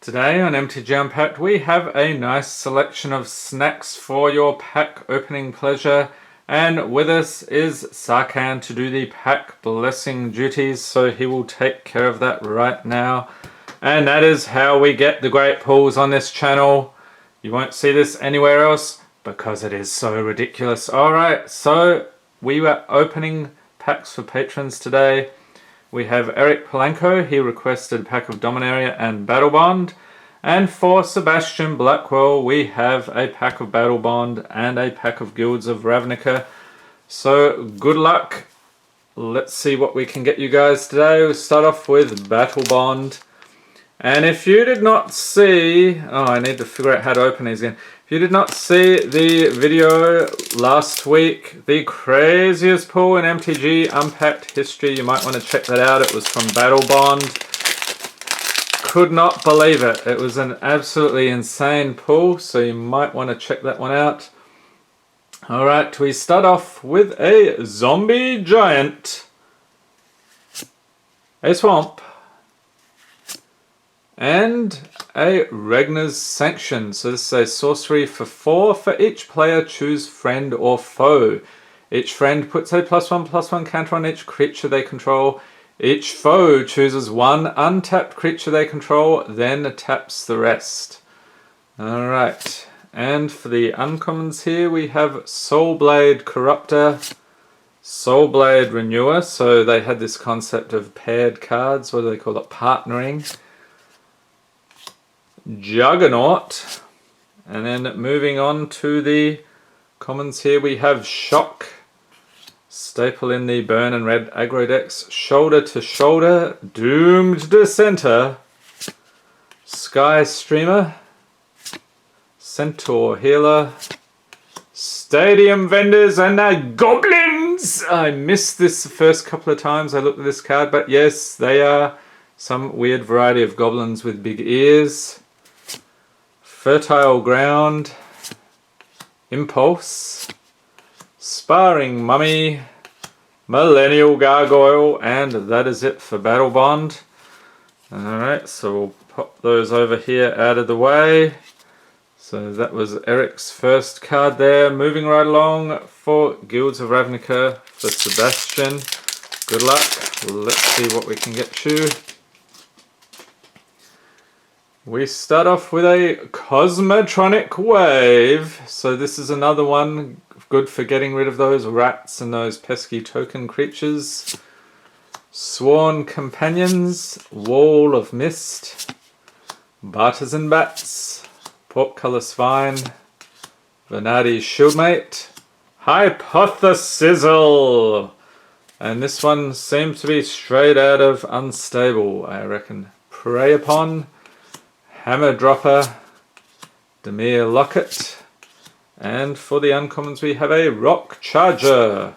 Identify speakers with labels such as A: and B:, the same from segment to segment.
A: Today on MTG Unpacked we have a nice selection of snacks for your pack opening pleasure, and with us is Sarkhan to do the pack blessing duties, so he will take care of that right now. And that is how we get the great pulls on this channel. You won't see this anywhere else because it is so ridiculous. Alright, so we were opening packs for patrons today. We have Eric Polanco, he requested a pack of Dominaria and Battlebond. And for Sebastian Blackwell, we have a pack of Battlebond and a pack of Guilds of Ravnica. So good luck. Let's see what we can get you guys today. We'll start off with Battlebond. And if you did not see... Oh, I need to figure out how to open these again. If you did not see the video last week, the craziest pull in MTG Unpacked history, you might want to check that out. It was from Battlebond. Could not believe it. It was an absolutely insane pull, so you might want to check that one out. Alright, we start off with a Zombie Giant, a Swamp, and a Regnar's Sanction. So this is a sorcery for 4. For each player, choose friend or foe. Each friend puts a +1/+1 counter on each creature they control. Each foe chooses one untapped creature they control, then taps the rest. Alright, and for the uncommons here we have Soulblade Corruptor, Soulblade Renewer. So they had this concept of paired cards, what do they call it, partnering. Juggernaut, and then moving on to the commons here we have Shock, staple in the burn and red aggro decks. Shoulder to Shoulder, Doomed Dissenter, Sky Streamer, Centaur Healer, Stadium Vendors, and Goblins! I missed this the first couple of times I looked at this card, but yes, they are some weird variety of goblins with big ears. Fertile Ground, Impulse, Sparring Mummy, Millennial Gargoyle, and that is it for Battlebond. Alright, so we'll pop those over here out of the way. So that was Eric's first card there. Moving right along for Guilds of Ravnica for Sebastian. Good luck. Let's see what we can get you. We start off with a Cosmotronic Wave. So this is another one good for getting rid of those rats and those pesky token creatures. Sworn Companions, Wall of Mist, Bartizan Bats, Portcullis Vine, Venardi's Shieldmate, Hypothesizzle. And this one seems to be straight out of Unstable, I reckon. Prey Upon, Hammer Dropper, Demir Locket, and for the uncommons we have a Rock Charger,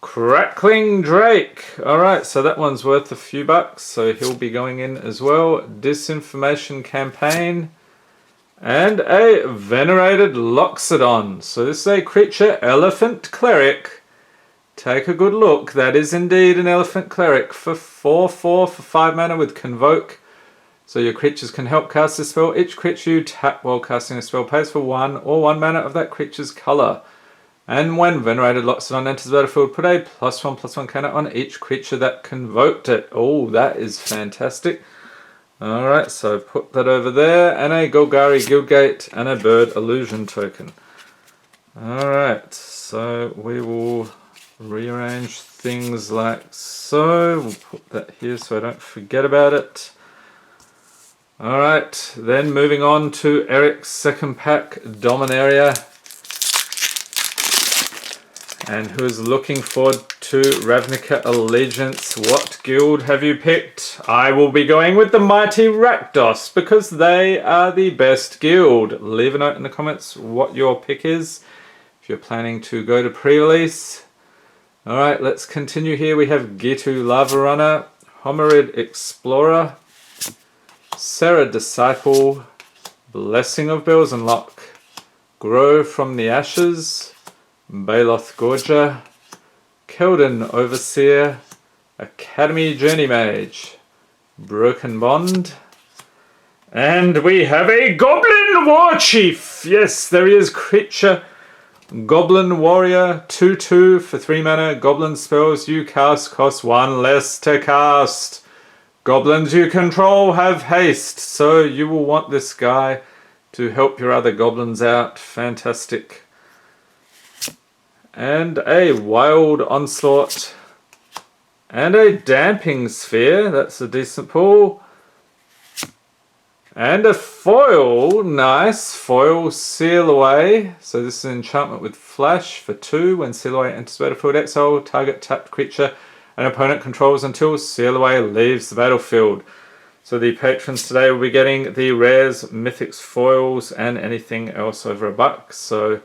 A: Crackling Drake. Alright, so that one's worth a few bucks, so he'll be going in as well. Disinformation Campaign, and a Venerated Loxodon. So this is a creature, Elephant Cleric. Take a good look, that is indeed an Elephant Cleric for 4/4 for 5 mana with Convoke. So your creatures can help cast this spell. Each creature you tap while casting a spell pays for 1 or 1 mana of that creature's colour. And when Venerated Loxodon enters the battlefield, put a +1/+1 counter on each creature that convoked it. Oh, that is fantastic. Alright, so put that over there. And a Golgari Guildgate and a Bird Illusion token. Alright, so we will rearrange things like so. We'll put that here so I don't forget about it. Alright, then moving on to Eric's second pack, Dominaria. And who is looking forward to Ravnica Allegiance. What guild have you picked? I will be going with the Mighty Rakdos because they are the best guild. Leave a note in the comments what your pick is if you're planning to go to pre-release. Alright, let's continue here. We have Gitu Lava Runner, Homerid Explorer, Serra Disciple, Blessing of Belzenlock, Grow from the Ashes, Baloth Gorger, Keldon Overseer, Academy Journey Mage, Broken Bond, And we have a Goblin War Chief. Yes, there he is, creature. Goblin Warrior, 2/2 for 3 mana. Goblin spells you cast cost 1 less to cast. Goblins you control have haste, so you will want this guy to help your other goblins out. Fantastic. And a Wild Onslaught. And a Damping Sphere. That's a decent pull. And a foil, nice, foil Seal Away. So this is an enchantment with flash for 2. When Seal Away enters battlefield, exile target tapped creature an opponent controls until Seal Away leaves the battlefield. So the patrons today will be getting the rares, mythics, foils, and anything else over $1. So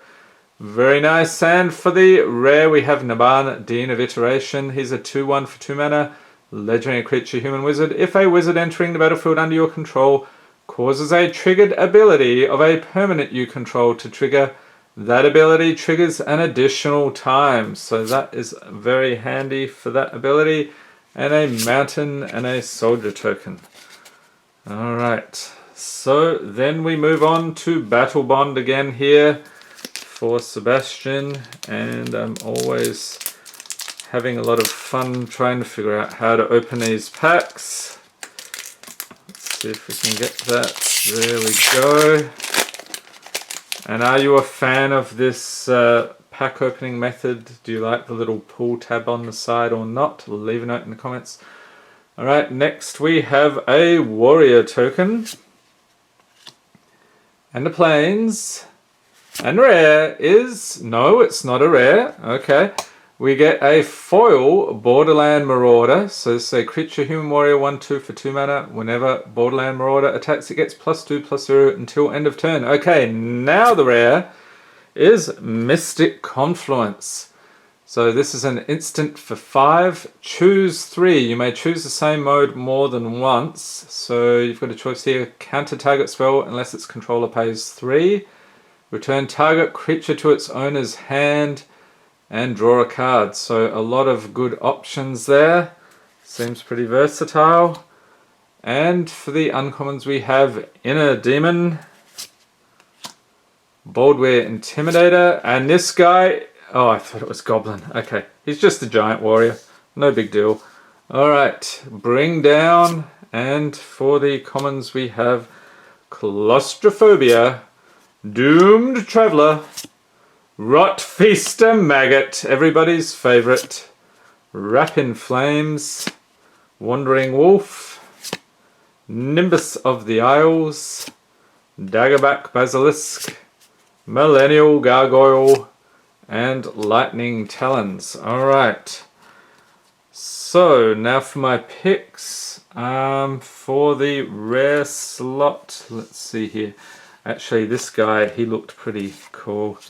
A: very nice. And for the rare we have Naban, Dean of Iteration. He's a 2/1 for 2 mana. Legendary creature, human wizard. If a wizard entering the battlefield under your control causes a triggered ability of a permanent you control to trigger, that ability triggers an additional time. So that is very handy for that ability. And a mountain and a soldier token. Alright, so then we move on to Battlebond again here for Sebastian. And I'm always having a lot of fun trying to figure out how to open these packs. See if we can get that. There we go. And are you a fan of this pack opening method? Do you like the little pull tab on the side or not? Leave a note in the comments. Alright, next we have a warrior token. And the plains. And rare is... No, it's not a rare. Okay. We get a foil Borderland Marauder. So this is a creature human warrior 1/2 for 2 mana. Whenever Borderland Marauder attacks, it gets +2/+0 until end of turn. Okay, now the rare is Mystic Confluence. So this is an instant for 5. Choose 3. You may choose the same mode more than once. So you've got a choice here. Counter target spell unless its controller pays 3. Return target creature to its owner's hand. And draw a card. So a lot of good options there. Seems pretty versatile. And for the uncommons we have Inner Demon, Boldwear Intimidator, and this guy, oh I thought it was Goblin. Okay, he's just a giant warrior. No big deal. Alright, Bring Down, and for the commons we have Claustrophobia, Doomed Traveller, Rot Feaster Maggot, everybody's favourite. Wrap in Flames, Wandering Wolf, Nimbus of the Isles, Daggerback Basilisk, Millennial Gargoyle, and Lightning Talons. Alright, so now for my picks. For the rare slot, let's see here. Actually, this guy, he looked pretty cool.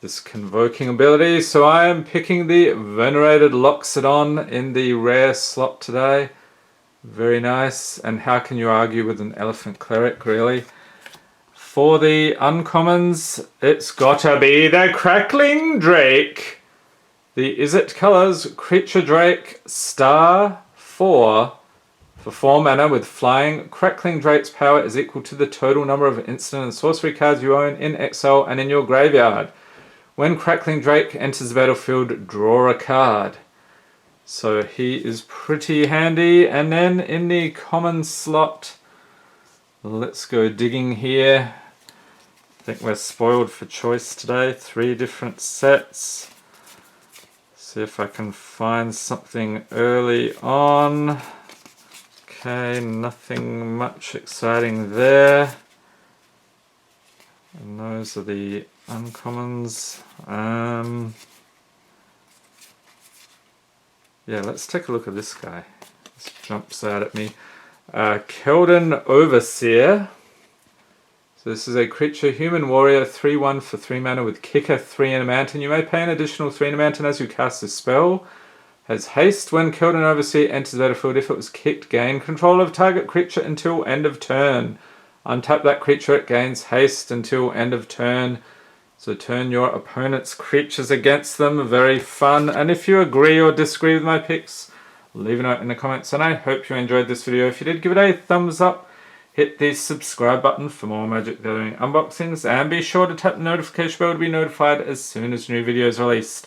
A: This convoking ability. So I am picking the Venerated Loxodon in the rare slot today. Very nice. And how can you argue with an Elephant Cleric, really? For the uncommons, it's gotta be the Crackling Drake. The Izzet Colors Creature Drake Star 4 for 4 mana with flying. Crackling Drake's power is equal to the total number of instant and sorcery cards you own in exile and in your graveyard. When Crackling Drake enters the battlefield, draw a card. So he is pretty handy. And then in the common slot, let's go digging here. I think we're spoiled for choice today. 3 different sets. See if I can find something early on. Okay, nothing much exciting there. And those are the uncommons. Yeah, let's take a look at this guy. This jumps out at me. Keldon Overseer. So this is a creature, human warrior, 3/1 for 3 mana with kicker, 3 in a mountain. You may pay an additional 3 in a mountain as you cast this spell. Has haste when Keldon Overseer enters the battlefield. If it was kicked, gain control of target creature until end of turn. Untap that creature, it gains haste until end of turn. So turn your opponent's creatures against them. Very fun. And if you agree or disagree with my picks, leave a note in the comments. And I hope you enjoyed this video. If you did, give it a thumbs up. hit the subscribe button for more Magic the Gathering unboxings, and be sure to tap the notification bell to be notified as soon as new videos are released.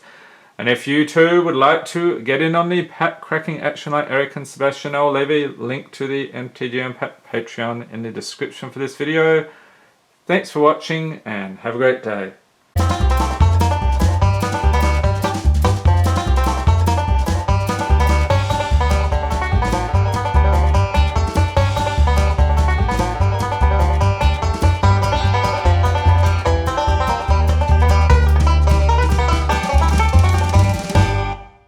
A: And if you too would like to get in on the pack cracking action like Eric and Sebastian, I'll leave a link to the MTG Unpacked Patreon in the description for this video. Thanks for watching and have a great day.